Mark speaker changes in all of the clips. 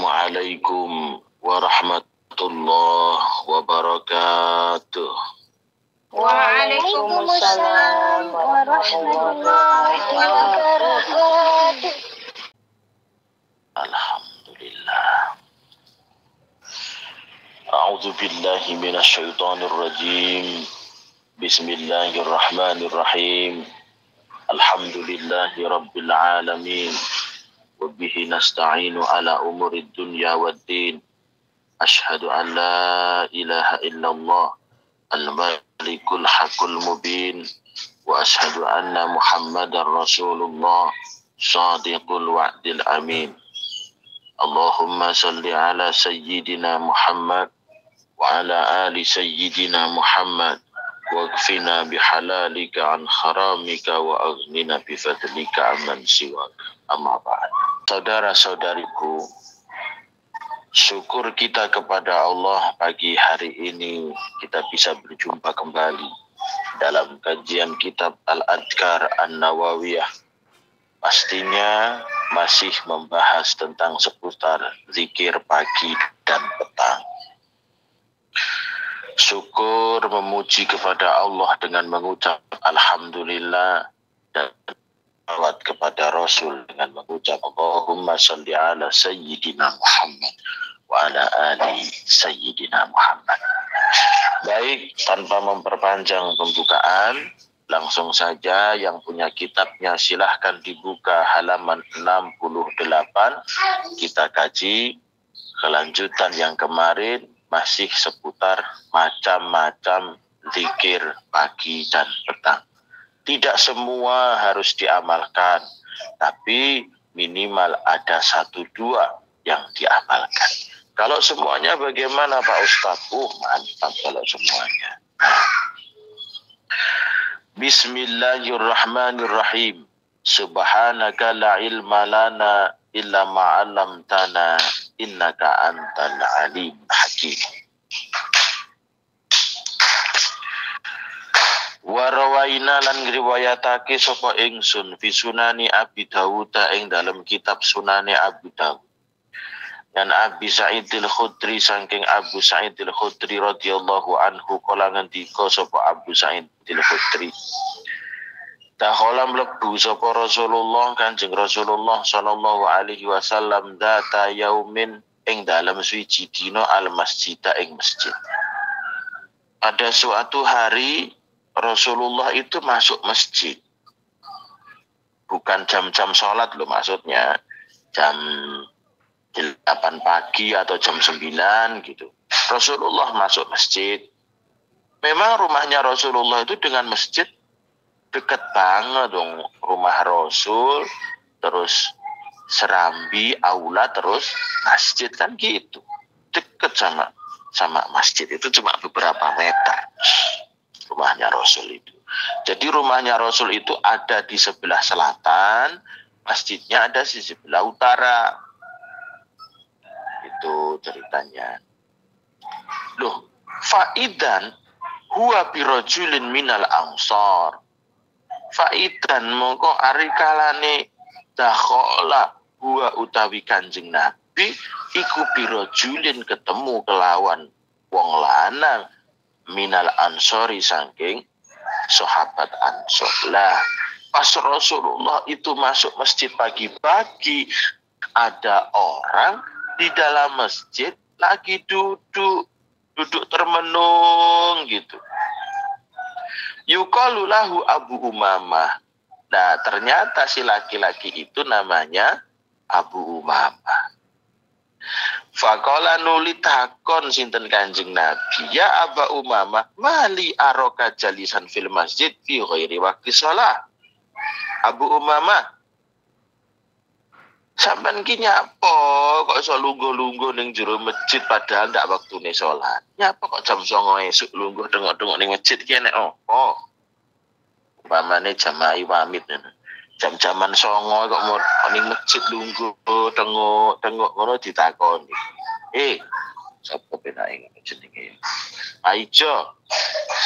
Speaker 1: Assalamualaikum warahmatullahi wabarakatuh.
Speaker 2: Waalaikumsalam warahmatullahi wabarakatuh.
Speaker 1: Alhamdulillah. A'udzu billahi minasyaitonir rajim. Bismillahirrahmanirrahim. Alhamdulillahi rabbil alamin. Wa bihi nasta'inu ala umurid dunya waddin. Asyhadu an la ilaha illallah al-malikul haqqul mubin. Wa asyhadu anna Muhammadar Rasulullah shadiqul wa'dil amin. Allahumma salli ala sayyidina Muhammad wa ala ali sayyidina Muhammad waghfina bihalalika an haramika wa aghnina bifadlika amman siwaka. Amma ba'd. Saudara-saudariku, syukur kita kepada Allah pagi hari ini kita bisa berjumpa kembali dalam kajian kitab Al-Adhkar An-Nawawiyah. Pastinya masih membahas tentang seputar zikir pagi dan petang. Syukur memuji kepada Allah dengan mengucap Alhamdulillah dan salawat kepada Rasul dengan mengucap Allahumma salli ala Sayyidina Muhammad wa ala ali Sayyidina Muhammad. Baik, tanpa memperpanjang pembukaan, langsung saja yang punya kitabnya silahkan dibuka halaman 68. Kita kaji kelanjutan yang kemarin masih seputar macam-macam zikir pagi dan petang. Tidak semua harus diamalkan, tapi minimal ada 1-2 yang diamalkan. Kalau semuanya bagaimana Pak Ustadz? Mantap kalau semuanya. Bismillahirrahmanirrahim. Subhanaka la ilma lana illa ma'alamtana innaka antal alim hakim. Warawaina lan ngriwayatake sapa ingsun fi sunani Abi Dawud ing dalam kitab Sunane Abi Dawud. Dan Abi Sa'id al-Khudri saking Abu Sa'id al-Khudri radhiyallahu anhu kala ngendika sapa Abu Sa'id al-Khudri. Dakhala mlebu sapa Rasulullah Kanjeng Rasulullah sallallahu alaihi wasallam data yaumin ing dalam suci dina al-masjid ing masjid. Pada suatu hari Rasulullah itu masuk masjid. Bukan jam-jam sholat loh maksudnya. Jam 8 pagi atau jam 9 gitu. Rasulullah masuk masjid. Memang rumahnya Rasulullah itu dengan masjid dekat banget dong. Rumah Rasul, terus serambi, aula, terus masjid kan gitu. Dekat sama masjid itu cuma beberapa meter. Rumahnya Rasul itu. Jadi rumahnya Rasul itu ada di sebelah selatan, masjidnya ada di sebelah utara. Itu ceritanya. Loh, faidan huwa birajulin minal ansar. Faidan mongko ari kalane dakhala huwa utawi Kanjeng Nabi iku birajulin ketemu kelawan wong lanang minal ansori saking sahabat Ansor. Lah, pas Rasulullah itu masuk masjid pagi-pagi, ada orang di dalam masjid lagi duduk termenung gitu. Yuqalu lahu Abu Umamah. Nah, ternyata si laki-laki itu namanya Abu Umamah. Faqala nuli takon sinten Kanjeng Nabi, ya Aba Umamah, mali aroka jalisan fil masjid fi ghairi waqti shalah. Abu Umamah, sampean ki nyapa kok iso lungguh-lungguh ning jero masjid padahal ndak waktune salat. Nyapa kok jam 09.00 esuk lungguh tengok-tengok ning masjid ki enek opo? Umpamane jamaah wamit jam-jaman 09.00 kok mau ning masjid lungguh tengok ngono ditakoni. Sapa penake jenenge? Aijo.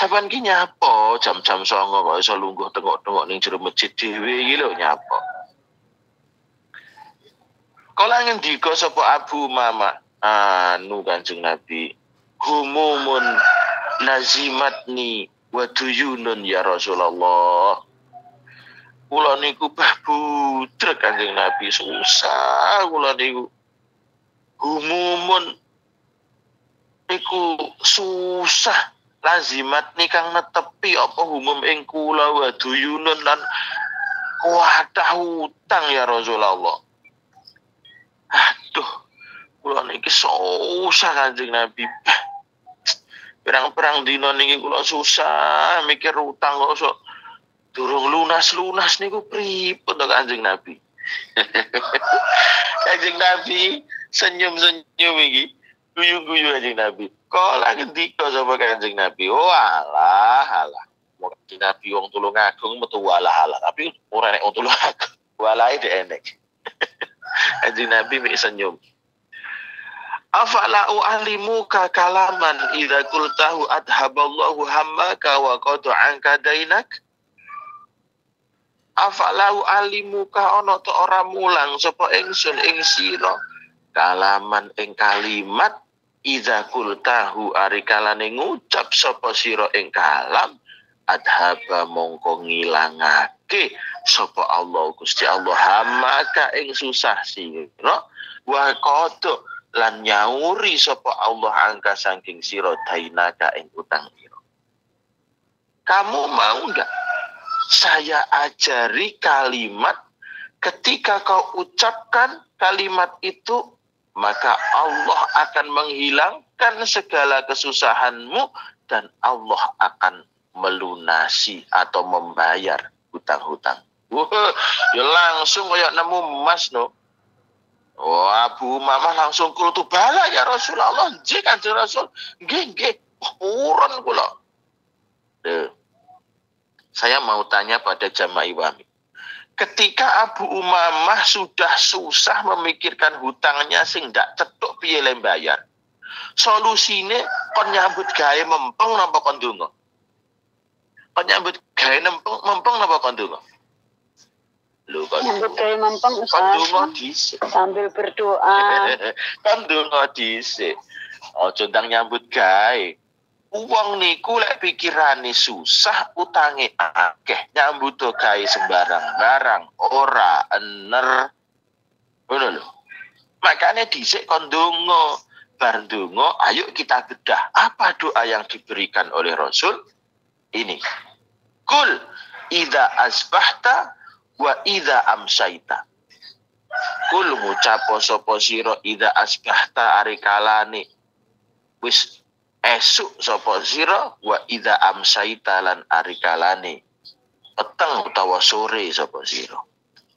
Speaker 1: Sampeyan ki nyapa jam-jam 09.00 kok iso lungguh tengok-tengok ning jero masjid dhewe iki lho nyapa. Kala ngendika sapa Abu Umamah, anu Kanjeng Nabi, humumun nazimatni wa duyunun ya Rasulullah. Kula niku budrek Kanjeng Nabi, susah kula niku. Humumun niku susah, lazimat nikang netepi apa humum ing kula wa duyunun lan kuatah hutang ya Rasulullah. Aduh, kula niki susah Kanjeng Nabi. Perang-perang dina niki kula susah mikir utang kok sok durung lunas-lunas niku pripun to Kanjeng Nabi. Kanjeng Nabi senyum-senyum iki, guyu-guyu Kanjeng Nabi. Kala ngendika sapa Kanjeng Nabi, oh alah. Mau Kanjeng Nabi wong Tulungagung metu walah-alah, tapi ora nek wong Tulungagung. Walahe dhek enek. Kanjeng Nabi mek senyum. Afala u'allimuka kalaman idza qultahu adhaballahu hammaka wa qad anka dainak. Afala u'allimuka ana ta ora mulang sapa ingsun ing sira kalaman ing kalimat idza qultahu ari kalane ngucap sapa sira ing kalam adhaba mongko ngilangake sapa Allah Gusti Allah hammaka ing susah sira wa qad lan nyauri sapa Allah angka saking sira dainaka ing utang sira. Kamu mau enggak saya ajari kalimat ketika kau ucapkan kalimat itu maka Allah akan menghilangkan segala kesusahanmu dan Allah akan melunasi atau membayar hutang-hutang. Ya langsung kayak nemu emas no. Oh, Abu Umamah langsung kultu bala ya Rasulullah. Nggih Kanjeng Rasul. Nggih. Urun kula. Saya mau tanya pada jamaah Iwami. Ketika Abu Umamah sudah susah memikirkan hutangnya sing ndak cetuk piye le bayar. Solusine kon nyambut gawe mempeng napa kon ndonga? Kon nyambut gawe mempeng napa kon ndonga? Lho kon
Speaker 2: nyambut gawe mempeng
Speaker 1: kon ndonga dhisik.
Speaker 2: Sambil berdoa.
Speaker 1: Kon ndonga dhisik. Aja ndang nyambut gawe. Uang niku lek pikirane susah utange akeh nyambut gawe sembarang barang ora ener. Ngono lho. Makanya dhisik kon ndonga, bar ndonga ayo kita bedah apa doa yang diberikan oleh Rasul ini. Kul idza asbahta wa idza amsaita. Kul ngucapo sapa sira idza asbahta ari kalane wis esuk sapa sira wa idza amsaita lan ari kalane peteng utawa sore sapa sira.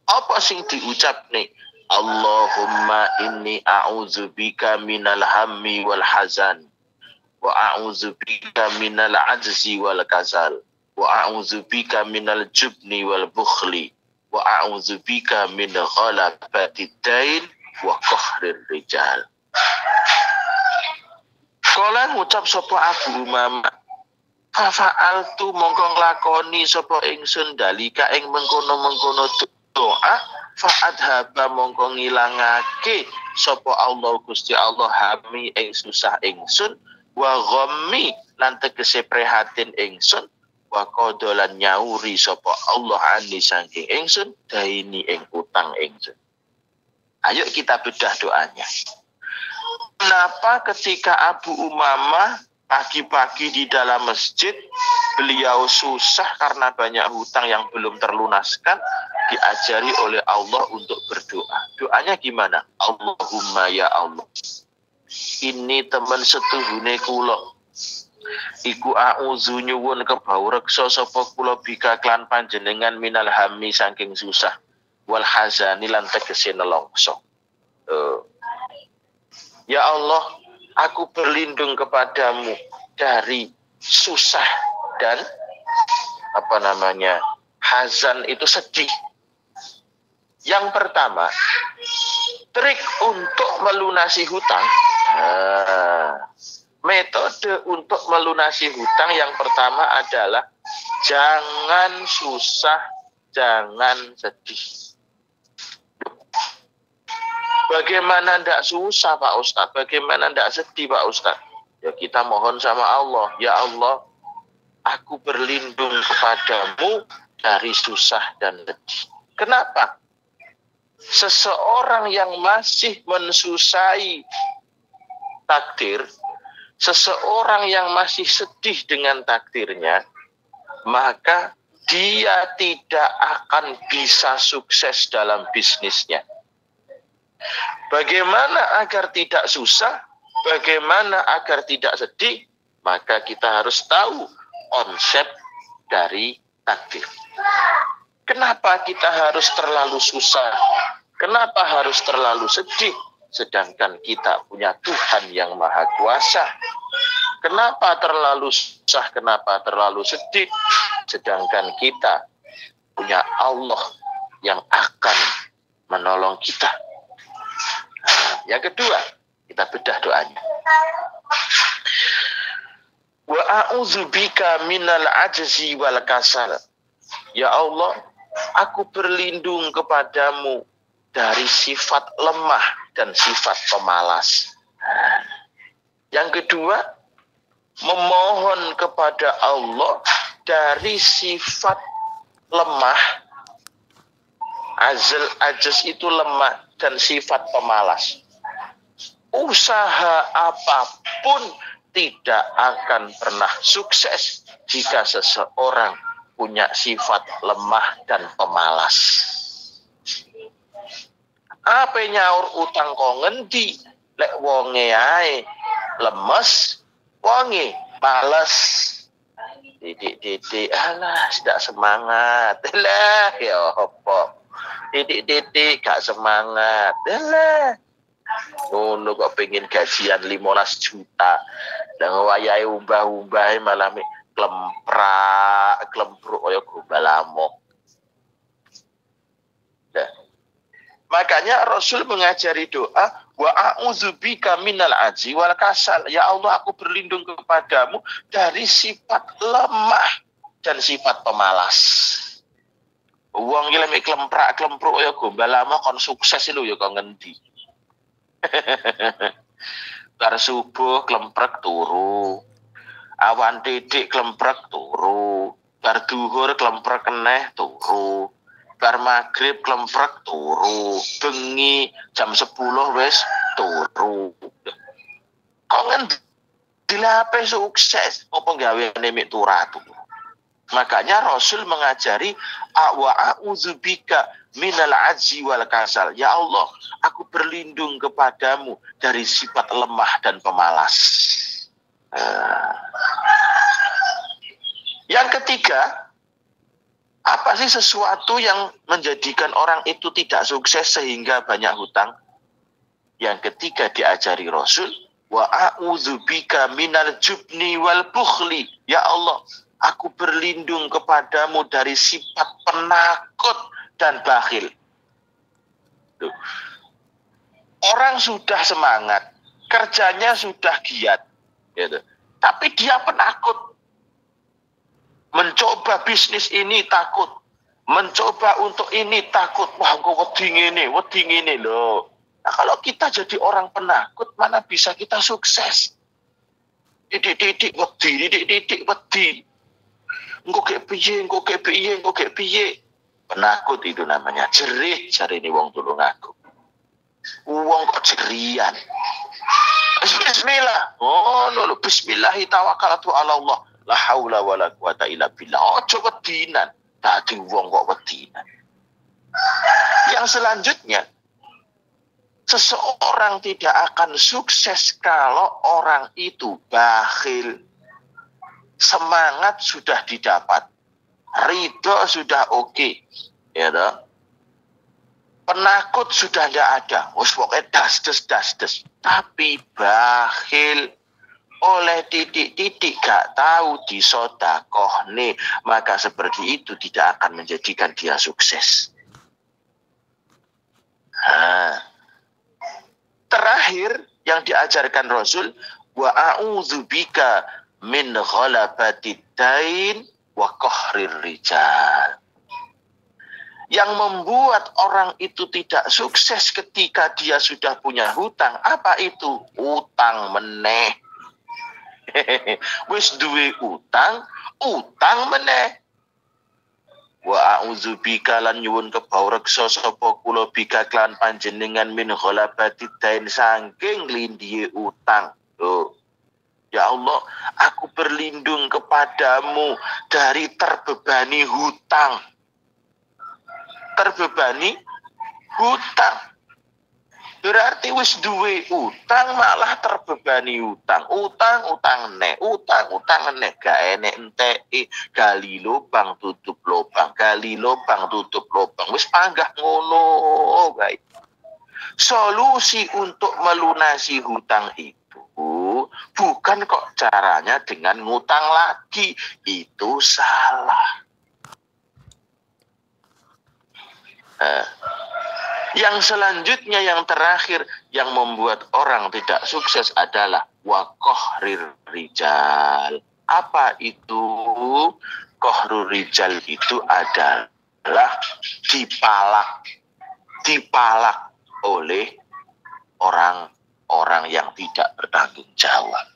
Speaker 1: Apa sing diucapne? Allahumma inni a'udzubika minal hammi wal hazan wa a'udzubika minal ajzi wal kasal wa a'udzubika minal jubni wal bukhli wa a'udzubika min ghalabatid dain wa qahrir rijal. Kala ngucap sapa Abu Umamah, fa'altu mongko nglakoni sapa ingsun dalika ing mengkono-mengkono doa, fa'adhaba mongko ngilangake sapa Allah Gusti Allah hami ing susah ingsun, wa ghammi lan tegese prihatin ingsun, wa qadalan nyauri sapa Allah ani saking ingsun daini ing utang ingsun. Ayo kita bedah doanya. Kenapa ketika Abu Umamah pagi-pagi di dalam masjid beliau susah karena banyak hutang yang belum terlunaskan, diajari oleh Allah untuk berdoa. Doanya gimana? Allahumma ya Allah, ini teman setuhune kula iku a'udzu nyuwun kebawreksa sapa kula bika klan panjenengan minal hammi saking susah wal hazani lan tegese nelongso. Ya Allah, aku berlindung kepadamu dari susah dan hazan itu sedih. Yang pertama, trik untuk melunasi hutang. Metode untuk melunasi hutang yang pertama adalah jangan susah, jangan sedih. Bagaimana tidak susah Pak Ustadz? Bagaimana tidak sedih Pak Ustadz? Ya kita mohon sama Allah. Ya Allah, aku berlindung kepadamu dari susah dan sedih. Kenapa? Seseorang yang masih mensusai takdir, seseorang yang masih sedih dengan takdirnya, maka dia tidak akan bisa sukses dalam bisnisnya. Bagaimana agar tidak susah? Bagaimana agar tidak sedih? Maka kita harus tahu konsep dari takdir. Kenapa kita harus terlalu susah? Kenapa harus terlalu sedih? Sedangkan kita punya Tuhan yang Maha Kuasa. Kenapa terlalu susah? Kenapa terlalu sedih? Sedangkan kita punya Allah yang akan menolong kita. Yang kedua, kita bedah doanya. Wa a'udzubika minal ajzi wal kasal. Ya Allah, aku berlindung kepadamu dari sifat lemah dan sifat pemalas. Yang kedua, memohon kepada Allah dari sifat lemah. Ajaz itu lemah dan sifat pemalas. Usaha apapun tidak akan pernah sukses jika seseorang punya sifat lemah dan pemalas. Apa nyaur utang kok ngendi? Lek wonge ae lemes, wonge males. Titik-titik, alah, tidak semangat. Lah, ya apa? Titik-titik, gak semangat. Lah, ngono kok pengen gajian 15 juta. Dan wayahe umbah-umbah malah klempruk kaya gombal amok. Nah, makanya Rasul mengajari doa, wa a'udzubika minal ajzi wal kasal. Ya Allah, aku berlindung kepadamu dari sifat lemah dan sifat pemalas. Wong iki lek klempruk ya gombal amok kon sukses lho ya kok ngendi. Bar subuh klemprek turu. Awan titik klemprek turu. Bar duhur klemprek keneh turu. Bar maghrib klemprek turu. Bengi jam 10 wis turu. Kok ngendi dilape sukses apa gaweane mik turu. Makanya Rasul mengajari wa a'udzubika minal ajzi wal kasal. Ya Allah, aku berlindung kepadamu dari sifat lemah dan pemalas. Yang ketiga, apa sih sesuatu yang menjadikan orang itu tidak sukses sehingga banyak hutang? Yang ketiga diajari Rasul, wa a'udzubika minal jubni wal bukhli. Ya Allah, aku berlindung kepadamu dari sifat penakut dan bakhil. Tuh. Orang sudah semangat, kerjanya sudah giat, gitu. Tapi dia penakut. Mencoba bisnis ini takut, mencoba untuk ini takut. Wah, kok wedi ngene loh. Nah, kalau kita jadi orang penakut, mana bisa kita sukses? Titik-titik wedi. Engko kek piye. Penakut itu namanya jerih, cari ini wong tulung aku. Wong kok jerian. Bismillah. Oh, no, bismillahi tawakkaltu ala Allah. La haula wala quwata illa billah. Ojo wedinan. Dadi wong kok wedinan. Yang selanjutnya, seseorang tidak akan sukses kalau orang itu bakhil. Semangat sudah didapat, ridho sudah oke, ya toh. Penakut sudah tidak ada, wis pokoke das-des. Tapi bakhil oleh titik-titik gak tahu disodakohne, maka seperti itu tidak akan menjadikan dia sukses. Terakhir yang diajarkan Rasul, wa a'udzubika min ghalabatid dain wa qahrir rijal. Yang membuat orang itu tidak sukses ketika dia sudah punya hutang, apa itu? Utang meneh. Wis duwe utang, utang meneh. Wa a'udzubika lan nyuwun kebawreksa sapa kula bika klan panjenengan min ghalabati dain saking lindihe utang. Loh. Ya Allah, aku berlindung kepadamu dari terbebani hutang. Terbebani hutang. Berarti wis duwe utang malah terbebani utang. Utang nek gak enek enteki, gali lubang tutup lubang, gali lubang tutup lubang. Wis panggah ngono, guys. Solusi untuk melunasi hutang itu bukan kok caranya dengan ngutang lagi. Itu salah. Yang selanjutnya, yang terakhir, yang membuat orang tidak sukses adalah waqahrir rijal. Apa itu? Qahrur rijal itu adalah dipalak oleh orang-orang yang tidak bertanggung jawab.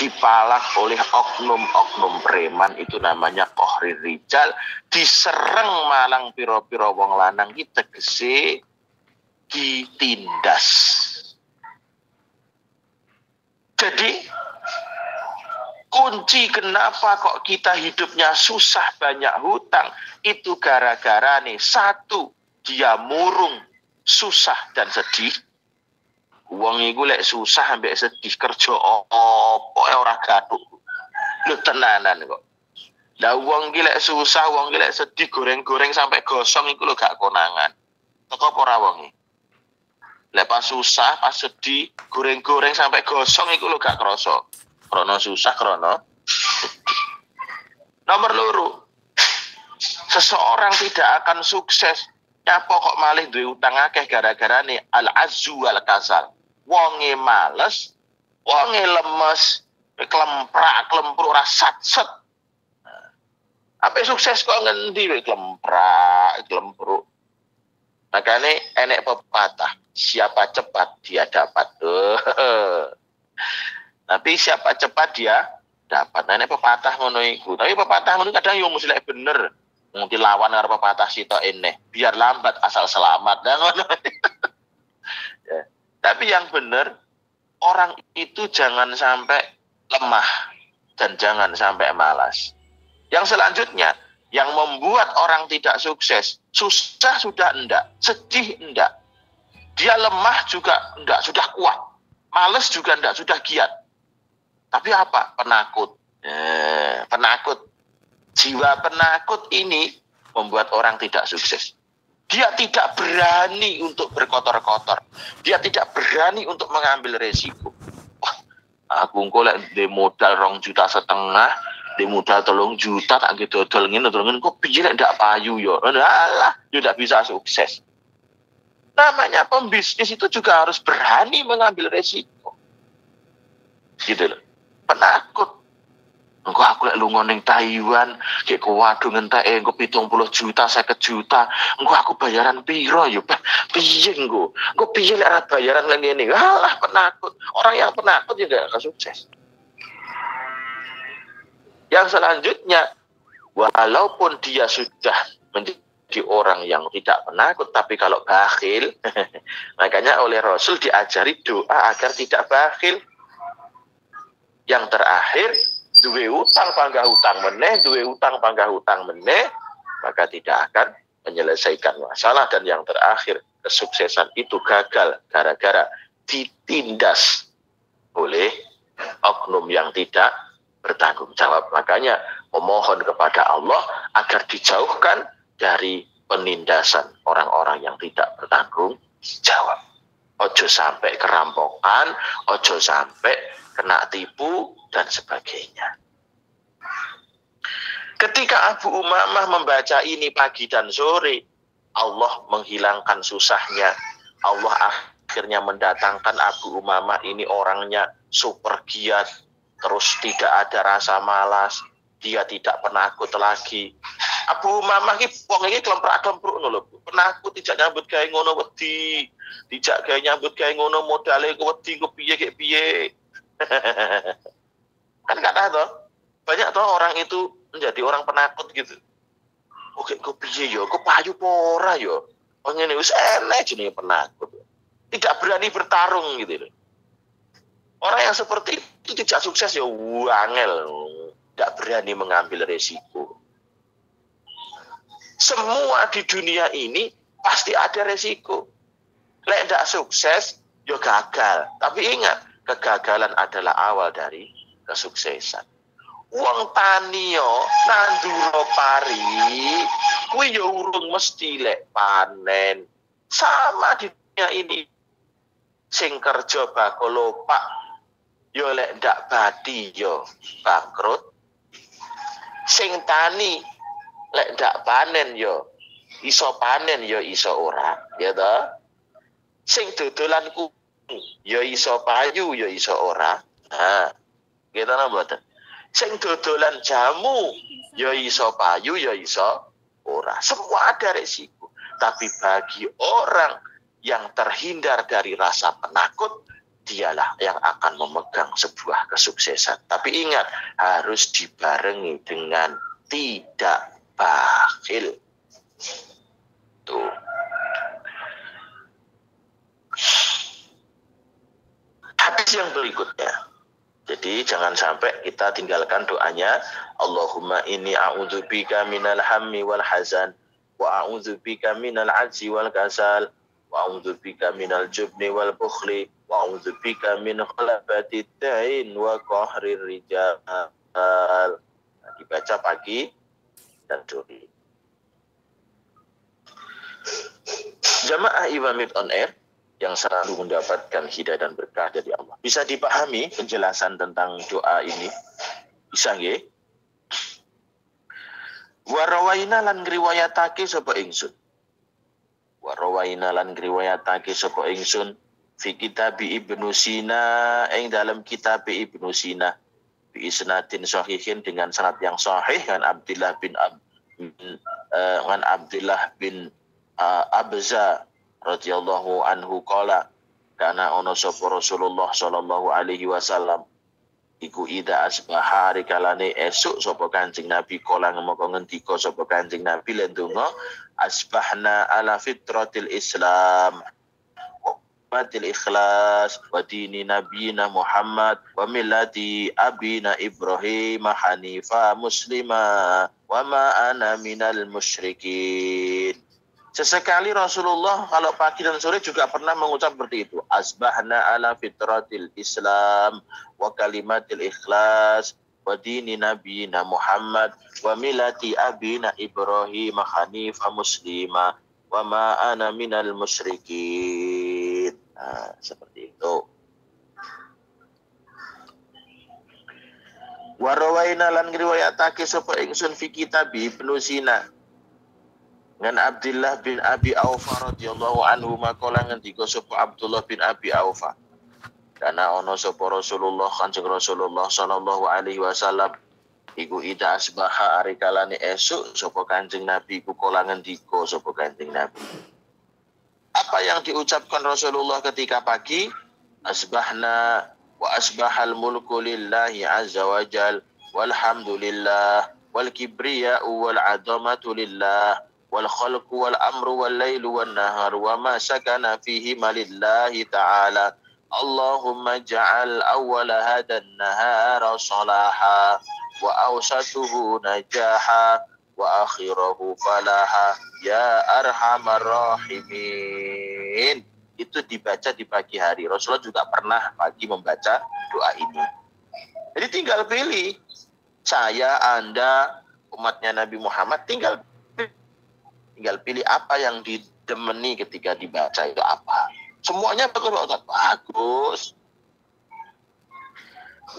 Speaker 1: Dipalak oleh oknum-oknum preman, itu namanya qahrir rijal. Disereng malang piro-piro wong lanang iki tegese ditindas. Jadi kunci kenapa kok kita hidupnya susah, banyak hutang, itu gara-gara nih, satu, dia murung, susah dan sedih. Wong iku lek susah ambek sedih kerja opo ora gathuk. Lho tenanan kok. Lah wong iki lek susah, wong iki lek sedih goreng-goreng sampai gosong iku lho gak konangan. Teko apa ora wong iki? Lek pas susah, pas sedih, goreng-goreng sampai gosong iku lho gak krasa. Krono susah, krono sedih. Nomor loro. Seseorang tidak akan sukses nyapa kok malih duwe utang akeh gara-gara nih al-azzu wal kasal. Wonge males, wonge lemes, klemprak-klempruk ora satset. Apa sukses kok ngendi wek klemprak-klempruk. Makane enek pepatah, siapa cepat dia dapat. Tapi siapa cepat dia dapat. Nah, enek pepatah ngono iku. Tapi pepatah ngono kadang yo mesti lek bener. Mungkin lawan karo pepatah sitok eneh. Biar lambat asal selamat. Nah, ngono. Ya. Tapi yang benar, orang itu jangan sampai lemah dan jangan sampai malas. Yang selanjutnya, yang membuat orang tidak sukses, susah sudah enggak, sedih enggak, dia lemah juga enggak, sudah kuat, malas juga enggak, sudah giat. Tapi apa? Penakut. Penakut. Jiwa penakut ini membuat orang tidak sukses. Dia tidak berani untuk berkotor-kotor. Dia tidak berani untuk mengambil resiko. Wah, aku ngolek di modal 2,5 juta, di modal 3 juta tak gitu dodol ngene kok piye lek ndak payu yo. Alah, yo ndak bisa sukses. Namanya pembisnis itu juga harus berani mengambil resiko. Gitu loh. Penakut. Engko aku lek lunga ning Taiwan, kek waduh ngentek engko 70 juta, 50 juta. Engko aku bayaran piro yo? Piye engko? Engko piye lek ora bayaran ngene? Alah penakut. Orang yang penakut juga gak akan sukses. Yang selanjutnya, walaupun dia sudah menjadi orang yang tidak penakut, tapi kalau bakhil, makanya oleh Rasul diajari doa agar tidak bakhil. Yang terakhir, duwe utang panggah utang meneh, duwe utang panggah utang meneh, maka tidak akan menyelesaikan masalah. Dan yang terakhir, kesuksesan itu gagal gara-gara ditindas oleh oknum yang tidak bertanggung jawab. Makanya memohon kepada Allah agar dijauhkan dari penindasan orang-orang yang tidak bertanggung jawab. Ojo sampai kerampokan, ojo sampai kena tipu, dan sebagainya. Ketika Abu Umamah membaca ini pagi dan sore, Allah menghilangkan susahnya. Allah akhirnya mendatangkan Abu Umamah ini orangnya super giat, terus tidak ada rasa malas, dia tidak penakut lagi. Abu Mamah ki wong iki klemprak-klempruk ngono lho. Penakut tidak nyambut gawe ngono wedi. Tidak gawe nyambut gawe ngono modale ku wedi ku piye kek piye. Kan kata toh. Banyak toh orang itu menjadi orang penakut gitu. Oke, kok piye yo? Kok payu apa ora yo? Wong ngene wis enek jenenge penakut. Tidak berani bertarung gitu loh. Orang yang seperti itu tidak sukses ya wangel. Tidak berani mengambil resiko. Semua di dunia ini pasti ada resiko. Lek tidak sukses, ya gagal. Tapi ingat, kegagalan adalah awal dari kesuksesan. Wong tani yo nanduro pari, kuwi yo urung mesti lek panen. Sama di dunia ini. Sing kerja bakal lopak, yo lek ndak bati yo bangkrut. Sing tani lek ndak panen yo iso panen yo iso ora, ya toh. Sing dodolan kuku yo iso payu yo iso ora. Nah, gitu napa mboten? Sing dodolan jamu yo iso payu yo iso ora. Semua ada resiko. Tapi bagi orang yang terhindar dari rasa penakut, dialah yang akan memegang sebuah kesuksesan. Tapi ingat, harus dibarengi dengan tidak bakhil. Tuh. Hadis yang berikutnya. Jadi jangan sampai kita tinggalkan doanya. Allahumma inni a'udzubika minal hammi wal hazan wa a'udzubika minal ajzi wal kasal wa a'udzubika minal jubni wal bukhli wa a'udzubika min khalafatid dain wa qahrir rijal. Dibaca pagi dan sore. Jamaah Imamit on Air yang selalu mendapatkan hidayah dan berkah dari Allah. Bisa dipahami penjelasan tentang doa ini? Bisa nggih? Wa rawaina lan ngriwayatake sapa ingsun. Wa rawaina lan ngriwayatake sapa ingsun fi kitab Ibnu Sina, ing dalam kitab Ibnu Sina bi isnadin sahihin dengan sanad yang sahih kan Abdullah bin Abza radhiyallahu anhu qala kana ono sapa Rasulullah sallallahu alaihi wasallam iku ida asbaha rikalane esuk sapa Kanjeng Nabi kala ngendika sapa Kanjeng Nabi lan donga asbahna ala fitratil Islam matil ikhlas wa dini nabiyina Muhammad wa millati abina Ibrahim hanifa muslima wa ma ana minal musyrikin. Sesekali Rasulullah kalau pagi dan sore juga pernah mengucap seperti itu. Asbahna ala fitratil Islam wa kalimatil ikhlas wa dini nabiyina Muhammad wa milati abina Ibrahim hanifa muslima wa ma ana minal musyrikin. Nah, seperti itu. Wa rawaina lan ngriwayatake sapa ingsun fi kitab Ibnu Sina ngan Abdullah bin Abi Aufa radhiyallahu anhu maqala ngendika sapa Abdullah bin Abi Aufa karena ono sapa Rasulullah Kanjeng Rasulullah sallallahu alaihi wasallam iku ida asbaha ari kalane esuk sapa Kanjeng Nabi iku kala ngendika sapa Kanjeng Nabi. Apa yang diucapkan Rasulullah ketika pagi? Asbahna wa asbahal mulku lillahi azza wa jal walhamdulillah wal kibriya wal azamatu lillah wal khalqu wal amru wal lailu wan nahar wa ma sakana fihi malillahi ta'ala. Allahumma ja'al awwala hadan nahara salaha wa awsatuhu najaha wa akhirahu falaha ya arhamar rahimin. Itu dibaca di pagi hari. Rasulullah juga pernah pagi membaca doa ini. Jadi tinggal pilih. Saya, Anda, umatnya Nabi Muhammad tinggal pilih apa yang didemeni ketika dibaca itu apa. Semuanya bagus, Ustaz. Bagus.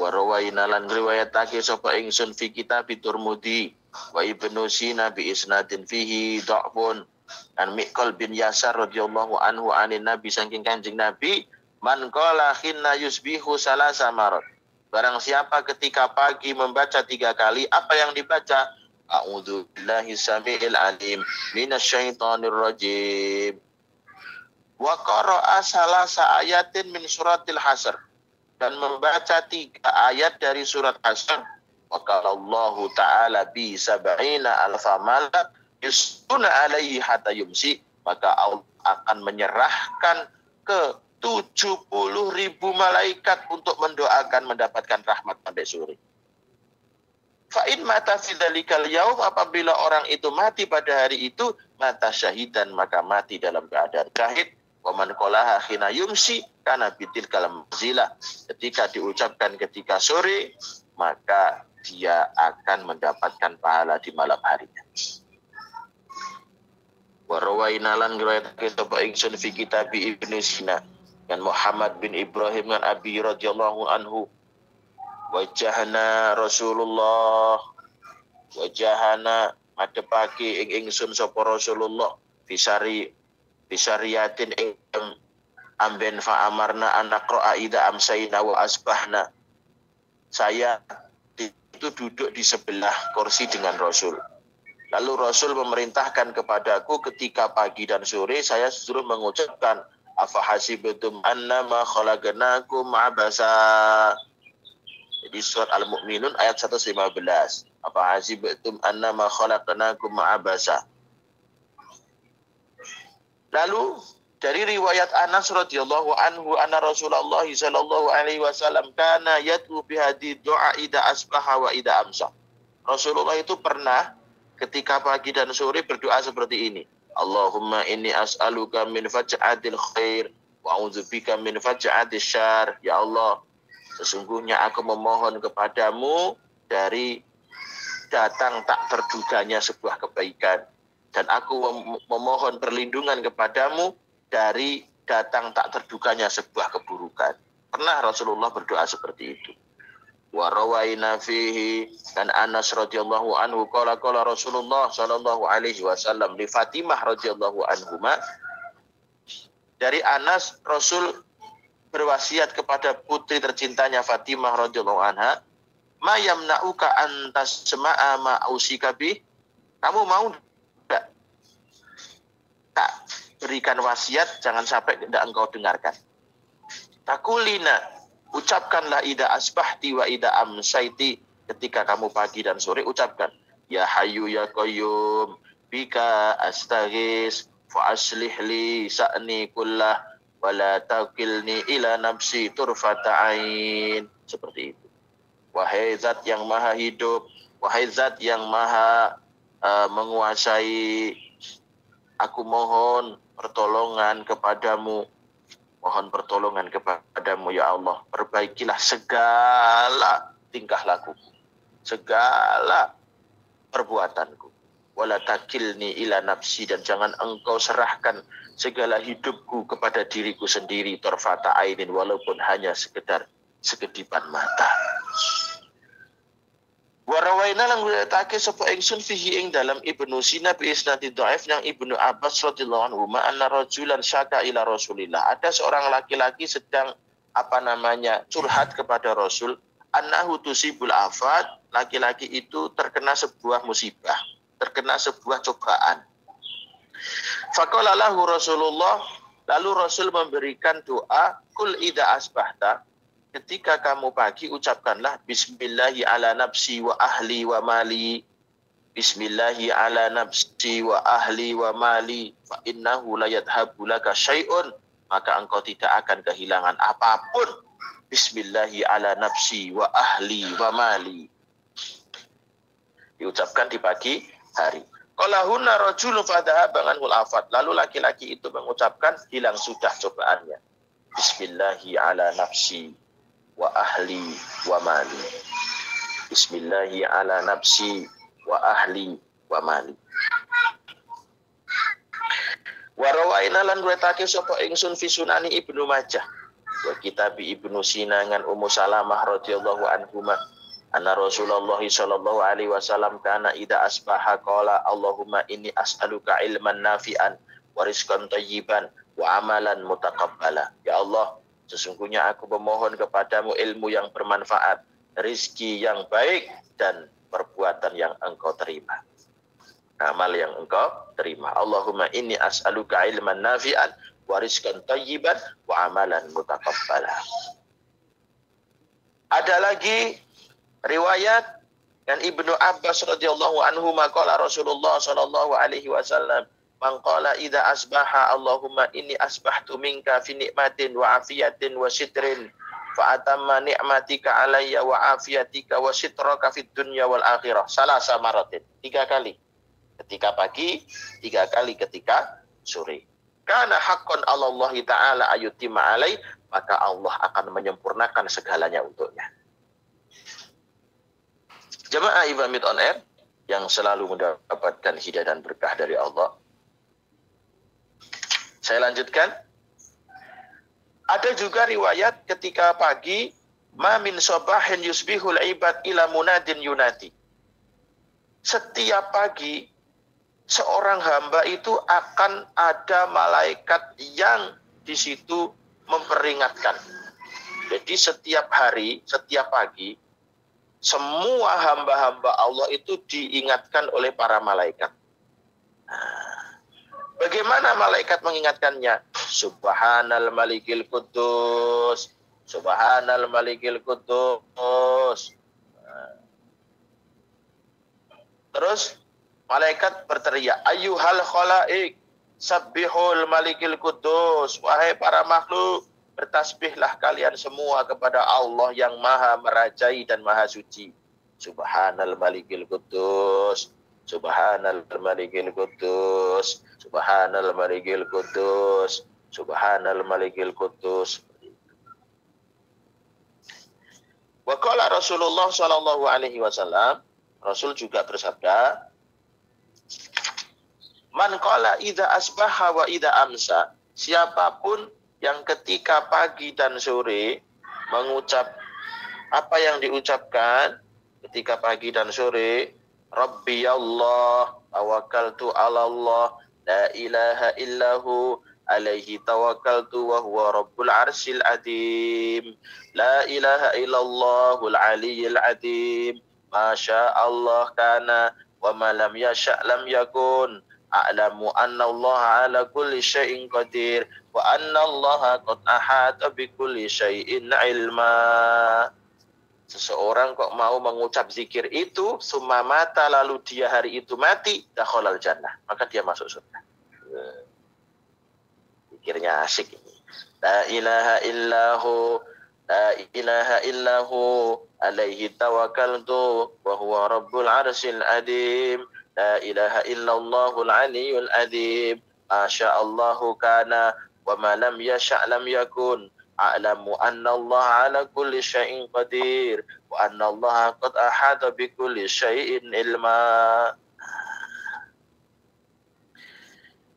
Speaker 1: Wa rawaina lan riwayatake sapa ingsun fi kitab Tirmidzi wa Ibnu Sina bi isnadin fihi dha'fun an Miqal bin Yasar radhiyallahu anhu anin Nabi saking Kanjeng Nabi man qala khinna yusbihu salasa marat. Barang siapa ketika pagi membaca 3 kali, apa yang dibaca? A'udzu billahi samiil alim minasyaitonir rajim. Wa qara'a salasa ayatin min suratil Hasr, dan membaca 3 ayat dari surat Hasr. Wa qala Allah Ta'ala bi sab'ina alfa malak yusuna alaihi hatta yumsi, maka Allah akan menyerahkan ke 70.000 malaikat untuk mendoakan mendapatkan rahmat sampai sore. Fa'in mata fi dzalikal yaum, apabila orang itu mati pada hari itu, mata syahidan, maka mati dalam keadaan syahid. Wa man qalaha khina yumsi kana bitilkal manzilah, ketika diucapkan ketika sore, maka dia akan mendapatkan pahala di malam harinya. Wa rawaina lan riwayatake sapa ingsun fi kitab Ibnu Sina dan Muhammad bin Ibrahim dan Abi radhiyallahu anhu, wajahana Rasulullah, wajahana madhepake ing ingsun sapa Rasulullah fisariyatin ing amben fa amarna anak ro'a ida amsayna wa asbahna. Saya itu duduk di sebelah kursi dengan Rasul. Lalu Rasul memerintahkan kepadaku ketika pagi dan sore saya suruh mengucapkan afahasibatum annama khalaqnakum abasa. Jadi surat Al-Mu'minun ayat 115. Afahasibatum annama khalaqnakum abasa. Lalu dari riwayat Anas radhiyallahu anhu anna Rasulullah sallallahu alaihi wasallam kana yad'u bi hadhihi du'a ida asbaha wa ida amsa. Rasulullah itu pernah ketika pagi dan sore berdoa seperti ini. Allahumma inni as'aluka min faj'atil khair wa a'udzubika min faj'atil syarr. Ya Allah, sesungguhnya aku memohon kepadamu dari datang tak terduganya sebuah kebaikan, dan aku memohon perlindungan kepadamu dari datang tak terduganya sebuah keburukan. Pernah Rasulullah berdoa seperti itu. Wa rawaina fihi, dan Anas radhiyallahu anhu qala Rasulullah sallallahu alaihi wasallam li Fatimah radhiyallahu anhuma. Dari Anas, Rasul berwasiat kepada putri tercintanya Fatimah radhiyallahu anha, ma yamna'uka an tasma'a ma ausika bih. Kamu mau enggak tak berikan wasiat, jangan sampai tidak engkau dengarkan. Takulina, ucapkanlah ida asbahti wa ida amsaiti, ketika kamu pagi dan sore ucapkan ya hayyu ya qayyum bika astaghis fa aslih li sa'ni kullah wa la taqilni ila nafsi turfata ain. Seperti itu. Wahai zat yang maha hidup, wahai zat yang maha menguasai, aku mohon pertolongan kepadamu. Mohon pertolongan kepadamu ya Allah. Perbaikilah segala tingkah lakuku, segala perbuatanku. Wala takilni ila nafsi, dan jangan engkau serahkan segala hidupku kepada diriku sendiri. Torfata ainin, walaupun hanya sekedar sekedipan mata. Warawaina lang riwayatake sapa ingsun fihi ing dalam Ibnu Sina bi isnad dhaif yang Ibnu Abbas radhiyallahu anhu ma anna rajulan syaka ila Rasulillah. Ada seorang laki-laki sedang curhat kepada Rasul, annahu tusibul afat, laki-laki itu terkena sebuah musibah, terkena sebuah cobaan. Faqala lahu Rasulullah, lalu Rasul memberikan doa, kul ida asbahta, ketika kamu pagi ucapkanlah bismillahi ala nafsi wa ahli wa mali. Bismillahi ala nafsi wa ahli wa mali fa innahu la yadhabu laka syai'un, maka engkau tidak akan kehilangan apapun. Bismillahi ala nafsi wa ahli wa mali, diucapkan di pagi hari. Qalahunna rajulun fadhahaba anhul afat, lalu laki-laki itu mengucapkan, hilang sudah cobaannya. Bismillahi ala nafsi wa ahli wa mali. Bismillahi ala nafsi wa ahli wa mali. Wa rawaina lan riwayatake sapa ingsun fi sunani Ibnu Majah wa kitab Ibnu Sina ngan Ummu Salamah radhiyallahu anhuma anna Rasulullah sallallahu alaihi wasallam kana idza asbaha qala Allahumma inni as'aluka ilman nafi'an wa rizqan thayyiban wa amalan mutaqabbala. Ya Allah, sesungguhnya aku memohon kepadamu ilmu yang bermanfaat, rizki yang baik, dan perbuatan yang engkau terima. Amal yang engkau terima. Allahumma inni as'aluka ilman nafi'an wa rizqan thayyiban wa amalan mutaqabbala. Ada lagi riwayat dan Ibnu Abbas radhiyallahu anhu maqala Rasulullah sallallahu alaihi wasallam, man qala idza asbaha Allahumma inni asbahtu minka fi nikmatin wa afiyatin wa sitrin fa atamma ni'matika alayya wa afiyatika wa sitraka fid dunya wal akhirah salasa maratin. 3 kali. Ketika pagi, 3 kali ketika sore. Karena haqqan Allah Ta'ala ayutima alai, maka Allah akan menyempurnakan segalanya untuknya. Jemaah Ibamit on Air yang selalu mendapatkan hidayah dan berkah dari Allah. Saya lanjutkan. Ada juga riwayat ketika pagi, ma min sabahin yusbihul ibad ila munadin yunati. Setiap pagi seorang hamba itu akan ada malaikat yang di situ memperingatkan. Jadi setiap hari, setiap pagi, semua hamba-hamba Allah itu diingatkan oleh para malaikat. Bagaimana malaikat mengingatkannya? Subhanal malikil kudus, subhanal malikil kudus. Terus malaikat berteriak, ayyuhal khalaik, sabbihul malikil kudus. Wahai para makhluk, bertasbihlah kalian semua kepada Allah yang maha merajai dan maha suci. Subhanal malikil kudus, subhanal malikil kudus, subhanal malikil kudus, subhanal malikil kudus. Wa qala Rasulullah sallallahu alaihi wasallam, Rasul juga bersabda, man qala idza asbaha wa idza amsa, siapapun yang ketika pagi dan sore mengucap apa yang diucapkan ketika pagi dan sore, Rabbi Allah, tawakkaltu ala Allah, la ilaha illahu, alaihi tawakkaltu wa huwa rabbul arsyil adim, la ilaha illallahul aliyyil adim, masya Allah kana wa ma lam yasha' lam yakun, a'lamu anna Allah ala kulli syai'in qadir wa anna Allah qad ahata bi kulli syai'in ilma. Seseorang kok mau mengucap zikir itu, summa mata, lalu dia hari itu mati, dakhalal jannah, maka dia masuk surga. Zikirnya asik ini. La ilaha illahu, la ilaha illahu, alaihi tawakkaltu wa huwa rabbul arsyil adim, la ilaha illallahul aliyyul adim, masya Allahu kana wa ma lam yasha' lam yakun, a'lamu anna Allah ala kulli syai'in qadir wa anna Allah qad ahata bi kulli syai'in ilma.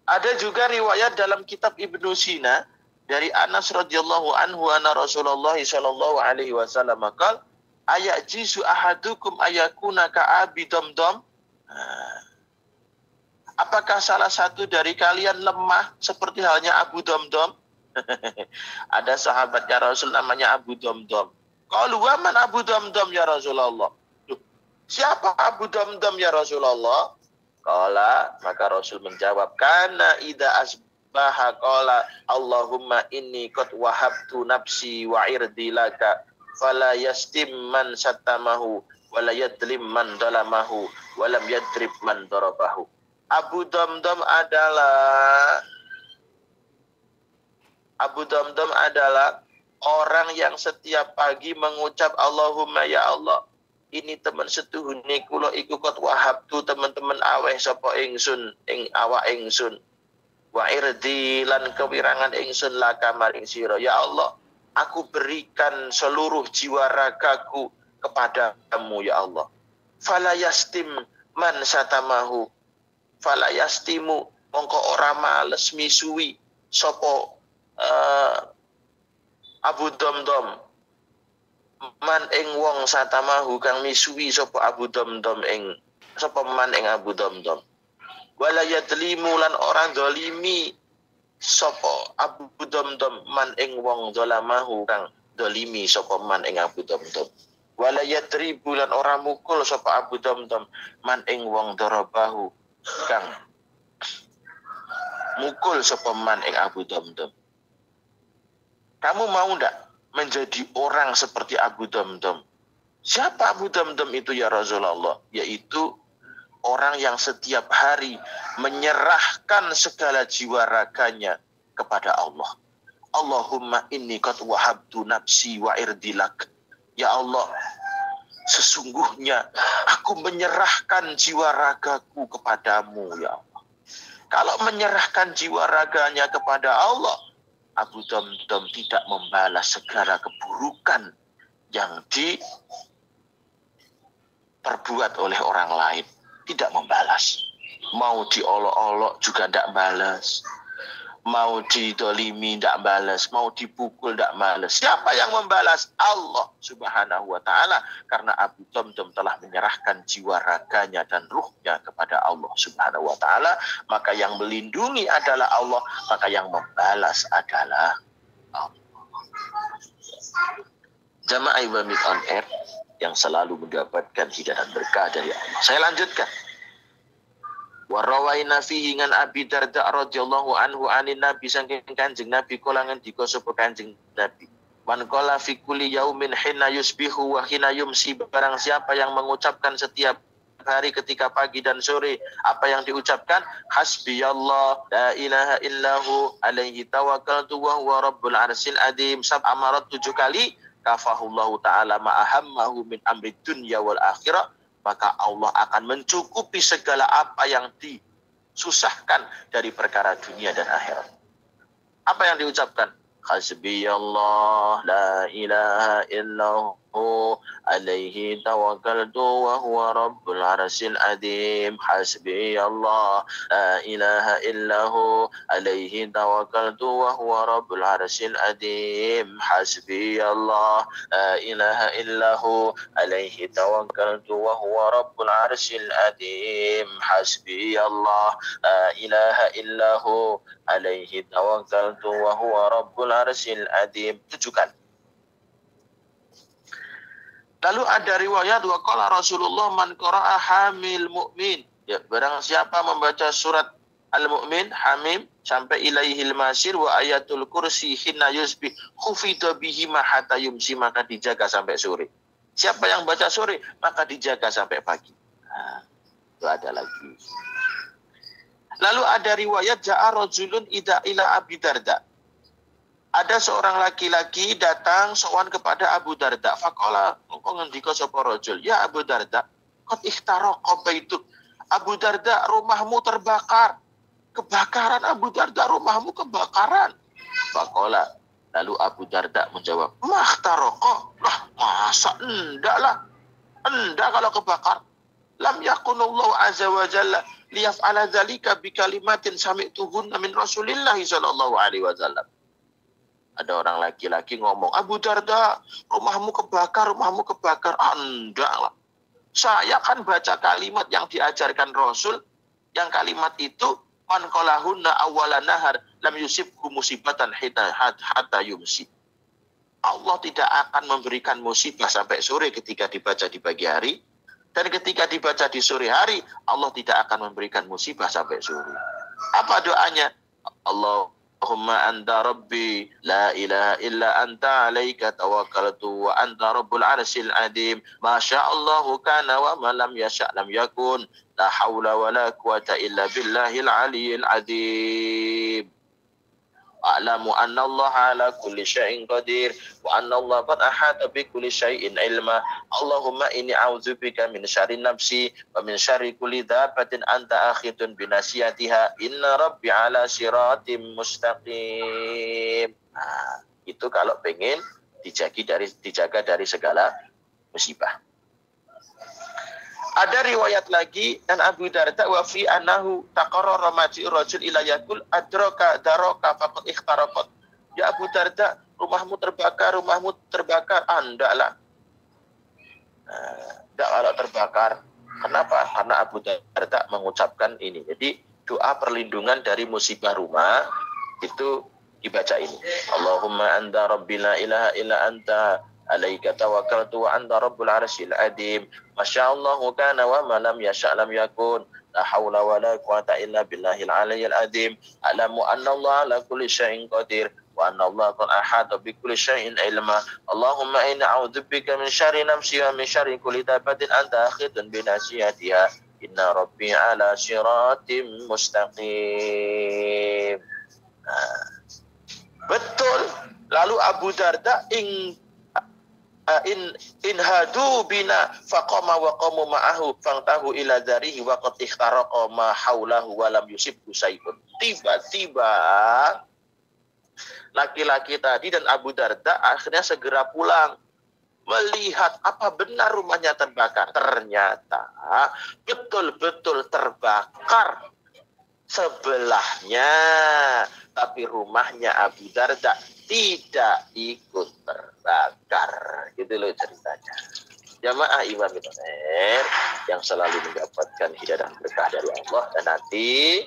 Speaker 1: Ada juga riwayat dalam kitab Ibnu Sina dari Anas radhiyallahu anhu anna Rasulullah sallallahu alaihi wasallam qala ayajizu ahadukum ayakuna ka'abi damdam. Apakah salah satu dari kalian lemah seperti halnya Abu Damdam? Ada sahabatnya Rasul namanya Abu Damdam. Qalu wa man Abu Damdam ya Rasulullah? Siapa Abu Damdam ya Rasulullah? Qala, maka Rasul menjawab, kana idza asbaha qala Allahumma inni qad wahabtu nafsi wa irdi laka fala yastim man satamahu wa la yadlim man dalamahu wa lam yadrib man darabahu. Abu Damdam adalah orang yang setiap pagi mengucap Allahumma ya Allah, ini teman setuhune kula iku kot wahabtu teman-teman aweh sapa ingsun ing awak ingsun wa irdi lan kewirangan ingsun laka maring sira ya Allah, aku berikan seluruh jiwa ragaku kepadamu ya Allah. Fala yastim man satamahu, fala yastimu mongko ora males misui sapa Abu Damdam man ing wong satamahu kang misui sapa Abu Damdam ing sapa man ing Abu Damdam, wala yadlimu lan orang dolimi sapa Abu Damdam man ing wong dolamahu kang dolimi sapa man ing Abu Damdam. wala yadribu lan ora mukul sapa Abu Damdam man ing wong darabahu kang mukul sapa man ing Abu Damdam. Kamu mau ndak menjadi orang seperti Abu Damdam? Siapa Abu Damdam itu ya Rasulullah? Yaitu orang yang setiap hari menyerahkan segala jiwa raganya kepada Allah. Allahumma inni qad wahabtu nafsi wa irdilak. Ya Allah, sesungguhnya aku menyerahkan jiwa ragaku kepadamu ya Allah. Kalau menyerahkan jiwa raganya kepada Allah, Abu Damdam tidak membalas segala keburukan yang diperbuat oleh orang lain. Tidak membalas. Mau diolok-olok juga tidak balas. Mau didolimi tidak balas. Mau dipukul tidak balas. Siapa yang membalas? Allah Subhanahu wa ta'ala. Karena Abu Damdam telah menyerahkan jiwa raganya dan ruhnya kepada Allah Subhanahu wa ta'ala. Maka yang melindungi adalah Allah. Maka yang membalas adalah Allah. Jamaah Ibamit on Air yang selalu mendapatkan hidayah dan berkah dari Allah. Saya lanjutkan. Wa rawaina fihi ngan Abi Darda radhiyallahu anhu anin Nabi saking Kanjeng Nabi kala ngendika sapa Kanjeng Nabi. Man qala fi kulli yaumin hina yusbihu wa hina yumsi, barang siapa yang mengucapkan setiap hari ketika pagi dan sore apa yang diucapkan, hasbiyallah la ilaha illahu alaihi tawakkaltu wa huwa rabbul arsyil adim, amarat 7 kali, kafahullahu ta'ala ma'ahammahu min amri dunya wal akhirah, maka Allah akan mencukupi segala apa yang disusahkan dari perkara dunia dan akhirat. Apa yang diucapkan? Hasbiyallah la ilaha illahu alaihi tawakkaltu wa huwa rabbul arsyil adim. Hasbiyallah la ilaha illahu alaihi tawakkaltu wa huwa rabbul arsyil adim. Hasbiyallah la ilaha illahu alaihi tawakkaltu wa huwa rabbul arsyil adim. Hasbiyallah la ilaha illahu alaihi tawakkaltu wa huwa rabbul arsyil adim. 7 kali. Lalu ada riwayat wa qala Rasulullah man qara'a hamil mu'min. Ya, barang siapa membaca surat Al-Mu'min, Hamim sampai ilaihil masir wa ayatul kursi hina yusbih khufida bihi ma hatta yumsi, maka dijaga sampai sore. Siapa yang baca sore maka dijaga sampai pagi. Nah, itu ada lagi. Lalu ada riwayat ja'a rajulun ida ila Abi Darda. Ada seorang laki-laki datang sowan kepada Abu Darda. Faqala ngendika sapa rajul, ya Abu Darda, qad ihtaraqa baituk. Abu Darda, rumahmu terbakar. Kebakaran Abu Darda, rumahmu kebakaran. Faqala, lalu Abu Darda menjawab, mahtaraqa. Lah, masa enggak lah. Enggak kalau kebakar. Lam yakunullahu azza wa jalla liyaf'ala dzalika bi kalimatin sami'tuhunna min Rasulillah sallallahu alaihi wasallam. Ada orang laki-laki ngomong, Abu Darda, rumahmu kebakar, rumahmu kebakar. Ah, enggak lah. Saya kan baca kalimat yang diajarkan Rasul, yang kalimat itu, man qalahunna awwala nahar, lam yusibhu musibatan hatta yumsi. Allah tidak akan memberikan musibah sampai sore ketika dibaca di pagi hari, dan ketika dibaca di sore hari, Allah tidak akan memberikan musibah sampai sore. Apa doanya? Allahumma anta rabbi la ilaha illa anta alaika tawakkaltu wa anta rabbul arsyil adim. Masyaallahu kana wa ma lam yasha' lam yakun. La haula wa la quwata illa billahil aliyyil adim. A'lamu anna Allah ala kulli syai'in qadir wa anna Allah qad ahata bi kulli syai'in ilma. Allahumma inni a'udzubika min syarri nafsi wa min syarri kulli dabbatin anta akhidun bi nasiyatiha. Inna rabbi ala siratim mustaqim. Nah, itu kalau pengen dijaga dari segala musibah. Ada riwayat lagi dan Abu Darda wa fi annahu taqarrara maji'ur rajul ila yakul adraka daraka faqad ikhtaraqat. Ya Abu Darda, rumahmu terbakar. Enggaklah. Enggak kalau terbakar. Kenapa? Karena Abu Darda mengucapkan ini. Jadi doa perlindungan dari musibah rumah itu dibaca ini. Allahumma anta rabbi la ilaha illa anta alaika tawakkaltu wa anta rabbul arsyil azim. Masyaallah kana wa ma lam yasha' lam yakun. La haula wa la quwata illa billahil aliyyil azim. Alamu anna Allah ala kulli syai'in qadir wa anna Allah qad ahata bi kulli syai'in ilma. Allahumma inna a'udzubika min syarri nafsi wa min syarri kulli dabatin anta akhidun bi nasiyatiha. Inna rabbi ala syiratim mustaqim. Betul. Lalu Abu Darda in hadu bina faqama wa qamu ma'ahu fangtahu ila darihi wa qad ikhtaraqa ma haulahu wa lam yusibhu syai'un. Tiba-tiba laki-laki tadi dan Abu Darda akhirnya segera pulang melihat apa benar rumahnya terbakar. Ternyata betul-betul terbakar sebelahnya, tapi rumahnya Abu Darda tidak ikut terbakar. Gitu loh ceritanya. Jamaah Imam Mitoner yang selalu mendapatkan hidayah dan berkah dari Allah. Dan nanti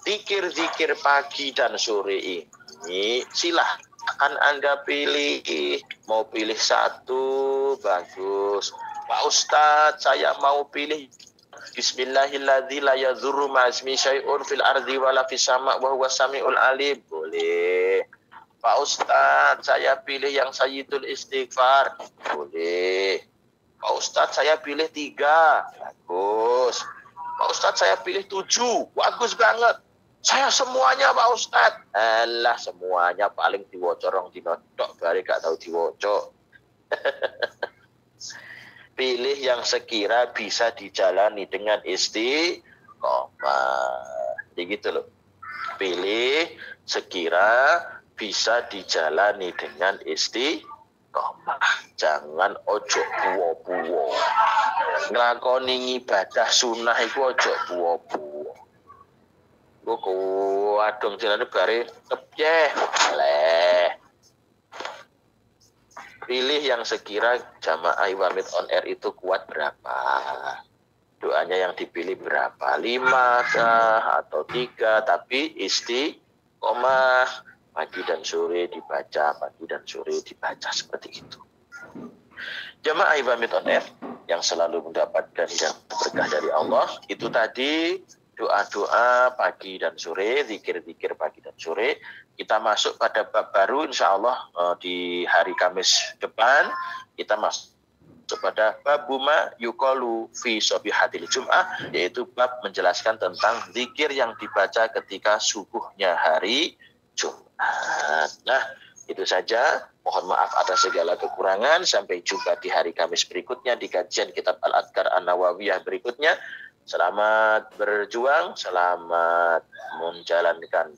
Speaker 1: zikir-zikir pagi dan sore ini silahkan Anda pilih. Mau pilih satu, bagus. Pak Ustadz, saya mau pilih Bismillahilladzi la yadhurru ma'asmi syai'un fil ardi wala fis sama' wa huwas samiul alim. Boleh. Pak Ustadz, saya pilih yang Sayyidul Istighfar. Boleh. Pak Ustadz, saya pilih 3. Bagus. Pak Ustadz, saya pilih 7. Bagus banget. Saya semuanya Pak Ustadz. Alah, semuanya paling diwocorong dinodok. Bari gak tahu diwocok. Pilih yang sekira bisa dijalani dengan istiqomah. Jadi gitu loh. Pilih sekira bisa dijalani dengan istiqomah. Jangan ojo buwo-buwo. Nglakoni ibadah sunah iku ojo buwo-buwo. Kok adung jenenge bare tepyeh leh. Pilih yang sekira jamaah Iwamit on air itu kuat berapa. Doanya yang dipilih berapa. 5 atau 3. Tapi istiqomah. Pagi dan sore dibaca. Pagi dan sore dibaca. Seperti itu. Jamaah Iwamit on air yang selalu mendapatkan yang berkah dari Allah. Itu tadi doa-doa pagi dan sore. Zikir-zikir pagi dan sore. Kita masuk pada bab baru insya Allah di hari Kamis depan. Kita masuk pada bab ma yuqalu fi shabihatil Jum'ah, yaitu bab menjelaskan tentang zikir yang dibaca ketika subuhnya hari Jumat. Nah, itu saja. Mohon maaf atas segala kekurangan. Sampai jumpa di hari Kamis berikutnya di kajian kitab Al-Adhkar An-Nawawiyah berikutnya. Selamat berjuang, selamat menjalankan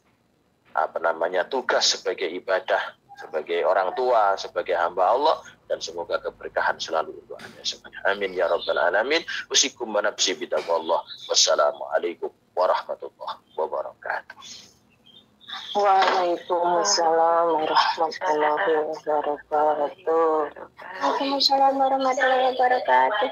Speaker 1: tugas sebagai ibadah, sebagai orang tua, sebagai hamba Allah, dan semoga keberkahan selalu untuk Anda semuanya. Amin ya rabbal alamin. Usikum wa nafsi bitaqwallah. Wassalamualaikum warahmatullahi wabarakatuh.
Speaker 2: Waalaikumsalam warahmatullahi wabarakatuh. Waalaikumsalam warahmatullahi wabarakatuh.